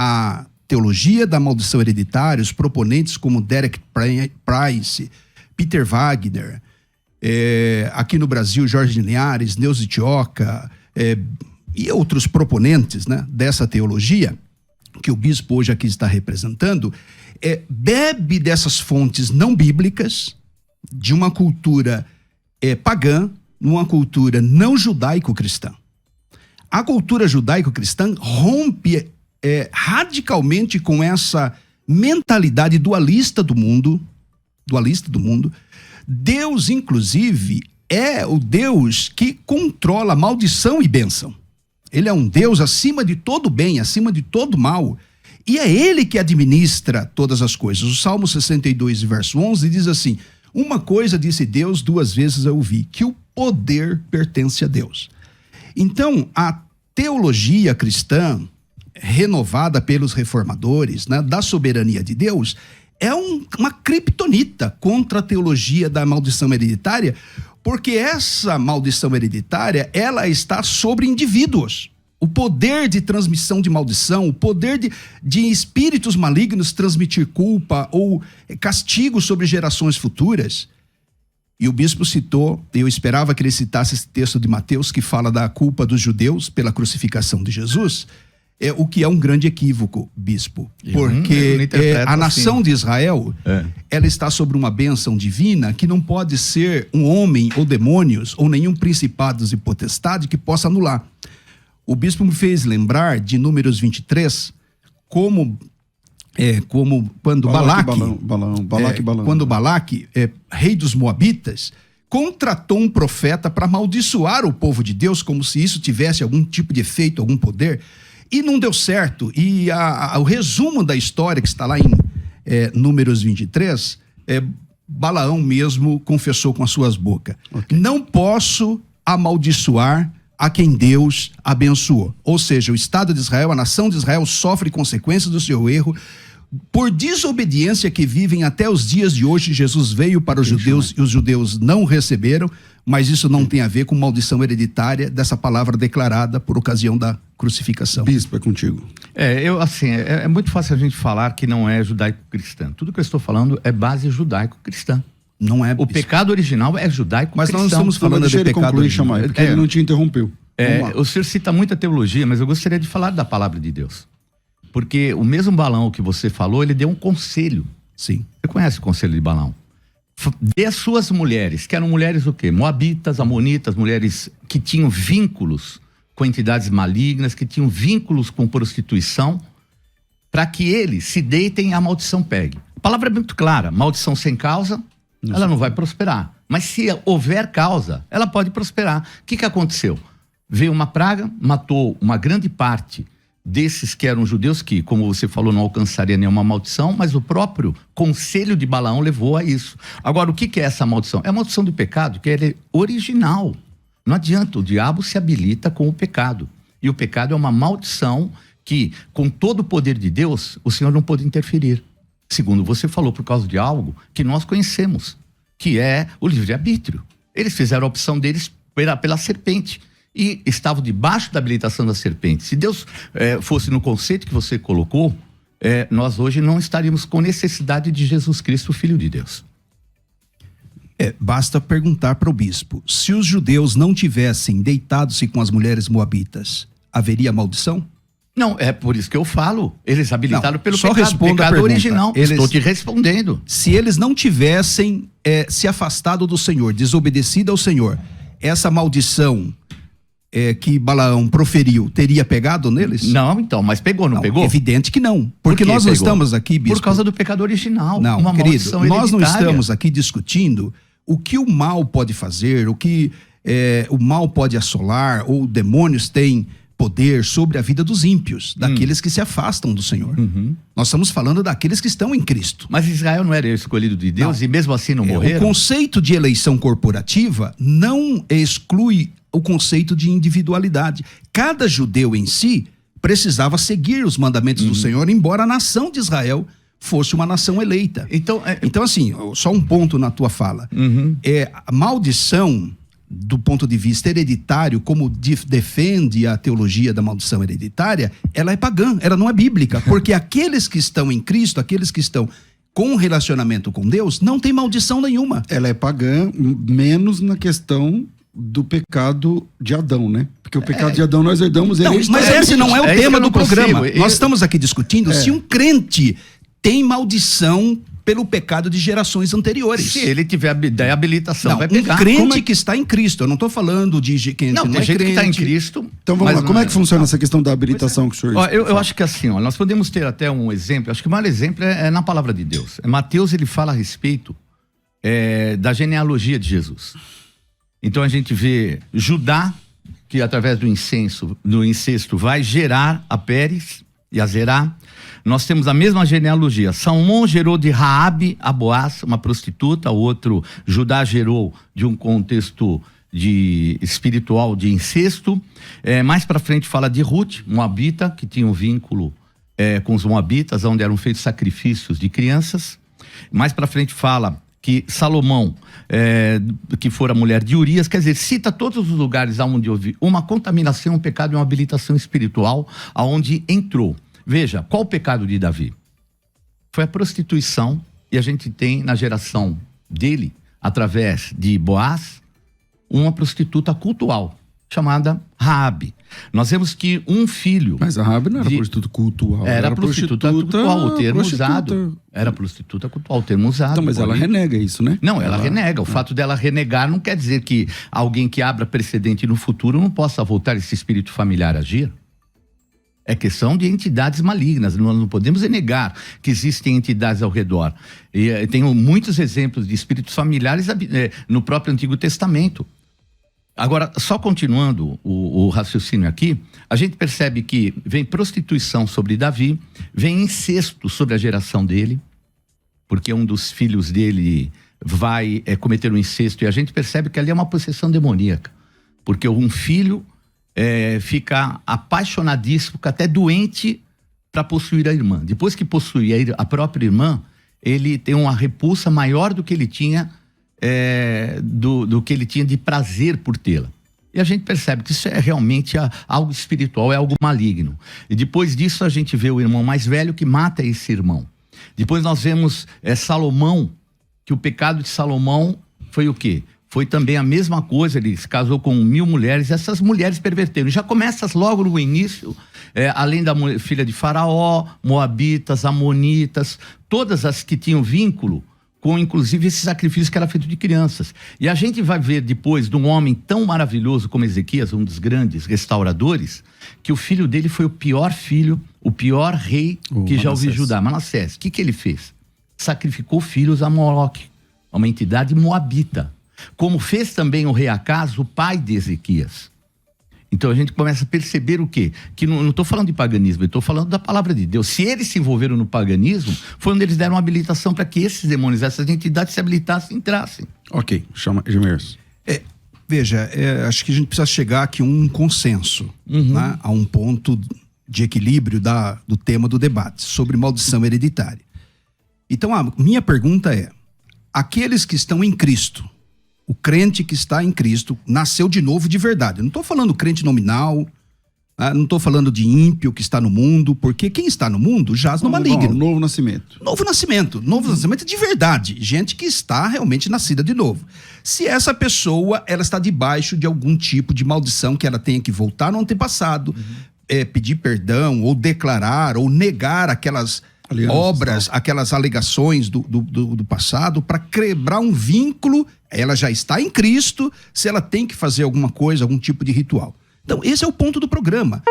a teologia da maldição hereditária, os proponentes como Derek Price, Peter Wagner, aqui no Brasil, Jorge Linhares, Neuza Tioca, e outros proponentes, né, dessa teologia, que o bispo hoje aqui está representando, bebe dessas fontes não bíblicas, de uma cultura pagã, numa cultura não judaico-cristã. A cultura judaico-cristã rompe radicalmente com essa mentalidade dualista do mundo. Deus, inclusive, é o Deus que controla maldição e bênção. Ele é um Deus acima de todo bem, acima de todo mal. E é Ele que administra todas as coisas. O Salmo 62, verso 11, diz assim: uma coisa disse Deus, 2 vezes eu ouvi, que o poder pertence a Deus. Então, a teologia cristã, renovada pelos reformadores, né, da soberania de Deus, é uma criptonita contra a teologia da maldição hereditária, porque essa maldição hereditária, ela está sobre indivíduos. O poder de transmissão de maldição, o poder de espíritos malignos transmitir culpa ou castigo sobre gerações futuras. E o bispo citou, eu esperava que ele citasse esse texto de Mateus, que fala da culpa dos judeus pela crucificação de Jesus, o que é um grande equívoco, bispo. Porque a nação de Israel, ela está sobre uma bênção divina que não pode ser um homem ou demônios ou nenhum principados e potestade que possa anular. O bispo me fez lembrar de Números 23, como quando Balaque, rei dos Moabitas, contratou um profeta para amaldiçoar o povo de Deus, como se isso tivesse algum tipo de efeito, algum poder, e não deu certo. E o resumo da história que está lá em Números 23, Balaão mesmo confessou com as suas bocas: não posso amaldiçoar a quem Deus abençoou. Ou seja, o Estado de Israel, a nação de Israel sofre consequências do seu erro por desobediência que vivem até os dias de hoje. Jesus veio para os judeus e os judeus não receberam, mas isso não tem a ver com maldição hereditária dessa palavra declarada por ocasião da crucificação. Bispo, é contigo. É muito fácil a gente falar que não é judaico-cristã. Tudo que eu estou falando é base judaico-cristã. Não é. O pecado original é judaico-cristão. Mas nós não estamos falando de pecado original. Porque ele não te interrompeu. O senhor cita muita teologia, mas eu gostaria de falar da palavra de Deus. Porque o mesmo Balaão que você falou, ele deu um conselho. Sim. Você conhece o conselho de Balaão? Dê as suas mulheres, que eram mulheres o quê? Moabitas, amonitas, mulheres que tinham vínculos com entidades malignas, que tinham vínculos com prostituição, para que eles se deitem e a maldição pegue. A palavra é muito clara: maldição sem causa, ela não vai prosperar. Mas se houver causa, ela pode prosperar. O que aconteceu? Veio uma praga, matou uma grande parte desses que eram judeus, que, como você falou, não alcançaria nenhuma maldição, mas o próprio conselho de Balaão levou a isso. Agora, o que é essa maldição? É a maldição do pecado, que é original. Não adianta, o diabo se habilita com o pecado. E o pecado é uma maldição que, com todo o poder de Deus, o Senhor não pôde interferir. Segundo você falou, por causa de algo que nós conhecemos, que é o livre-arbítrio. Eles fizeram a opção deles pela serpente e estavam debaixo da habilitação da serpente. Se Deus fosse no conceito que você colocou, nós hoje não estaríamos com necessidade de Jesus Cristo, o Filho de Deus. Basta perguntar para o bispo: se os judeus não tivessem deitado-se com as mulheres moabitas, haveria maldição? Não, é por isso que eu falo. Eles habilitaram pelo só pecado, responda pecado a pergunta. original. Estou te respondendo. Se eles não tivessem se afastado do Senhor, desobedecido ao Senhor, essa maldição que Balaão proferiu teria pegado neles? Não, então, mas pegou, não pegou? Evidente que não. Porque nós não estamos aqui, bispo. Por causa do pecado original. Não, uma querido, nós não hereditária. estamos aqui discutindo o que o mal pode fazer, o que o mal pode assolar, ou demônios têm poder sobre a vida dos ímpios, daqueles que se afastam do Senhor. Nós estamos falando daqueles que estão em Cristo. Mas Israel não era escolhido de Deus, não. E mesmo assim não morreram? O conceito de eleição corporativa não exclui o conceito de individualidade. Cada judeu em si precisava seguir os mandamentos do Senhor, embora a nação de Israel fosse uma nação eleita. Então assim, só um ponto na tua fala. A maldição do ponto de vista hereditário, como defende a teologia da maldição hereditária, ela é pagã, ela não é bíblica, porque aqueles que estão em Cristo, aqueles que estão com relacionamento com Deus, não tem maldição nenhuma. Ela é pagã, menos na questão do pecado de Adão, né? Porque o pecado de Adão nós herdamos... Não, mas esse não é o tema do programa. Nós estamos aqui discutindo se um crente tem maldição pelo pecado de gerações anteriores. Se ele tiver a habilitação, vai pegar. Um crente que está em Cristo. Eu não estou falando de quem não tem é gente crente. que está em Cristo. Então vamos lá. Como é que funciona essa questão da habilitação que o senhor... Eu acho que assim, nós podemos ter até um exemplo. Acho que o maior exemplo é na palavra de Deus. Mateus, ele fala a respeito da genealogia de Jesus. Então a gente vê Judá, que através do incesto vai gerar a Pérez e a Zerá. Nós temos a mesma genealogia. Salmão gerou de Raabe a Boaz, uma prostituta. O outro, Judá, gerou de um contexto espiritual de incesto. Mais para frente fala de Ruth, Moabita, que tinha um vínculo com os Moabitas, onde eram feitos sacrifícios de crianças. Mais para frente fala que Salomão, que fora mulher de Urias, quer dizer, cita todos os lugares onde houve uma contaminação, um pecado e uma habilitação espiritual, aonde entrou. Veja, qual o pecado de Davi? Foi a prostituição, e a gente tem na geração dele, através de Boaz, uma prostituta cultual, chamada Raabe. Nós vemos que um filho... Mas a Raabe não era prostituta cultual. Era prostituta cultual, o termo usado. Era prostituta cultual, o termo usado. Então, mas ela renega isso, né? Não, ela renega. O fato dela renegar não quer dizer que alguém que abra precedente no futuro não possa voltar esse espírito familiar a agir. É questão de entidades malignas. Nós não podemos negar que existem entidades ao redor. E tenho muitos exemplos de espíritos familiares no próprio Antigo Testamento. Agora, só continuando o raciocínio aqui, a gente percebe que vem prostituição sobre Davi, vem incesto sobre a geração dele, porque um dos filhos dele vai cometer um incesto, e a gente percebe que ali é uma possessão demoníaca, porque um filho fica apaixonadíssimo, fica até doente para possuir a irmã. Depois que possui a própria irmã, ele tem uma repulsa maior do que ele tinha do que ele tinha de prazer por tê-la. E a gente percebe que isso é realmente algo espiritual, é algo maligno. E depois disso a gente vê o irmão mais velho que mata esse irmão. Depois nós vemos Salomão, que o pecado de Salomão foi o quê? Foi também a mesma coisa, ele se casou com 1000 mulheres, essas mulheres perverteram. Já começa logo no início, além da filha de Faraó, Moabitas, Amonitas, todas as que tinham vínculo com inclusive esse sacrifício que era feito de crianças. E a gente vai ver depois de um homem tão maravilhoso como Ezequias, um dos grandes restauradores, que o filho dele foi o pior filho, o pior rei que já ouviu Judá, Manassés. O que ele fez? Sacrificou filhos a Moloque, uma entidade moabita. Como fez também o rei Acaz, o pai de Ezequias. Então a gente começa a perceber o quê? Que não estou falando de paganismo, eu estou falando da palavra de Deus. Se eles se envolveram no paganismo, foi onde eles deram uma habilitação para que esses demônios, essas entidades se habilitassem e entrassem. Ok, chama Gemerson. Veja, acho que a gente precisa chegar aqui a um consenso, né? A um ponto de equilíbrio do tema do debate sobre maldição hereditária. Então a minha pergunta é, aqueles que estão em Cristo, o crente que está em Cristo, nasceu de novo de verdade. Eu não estou falando crente nominal, não estou falando de ímpio que está no mundo, porque quem está no mundo jaz no maligno. Novo nascimento. Novo nascimento de verdade. Gente que está realmente nascida de novo. Se essa pessoa, ela está debaixo de algum tipo de maldição que ela tenha que voltar no antepassado, pedir perdão, ou declarar, ou negar aquelas obras, aquelas alegações do passado, para quebrar um vínculo. Ela já está em Cristo, se ela tem que fazer alguma coisa, algum tipo de ritual. Então, esse é o ponto do programa.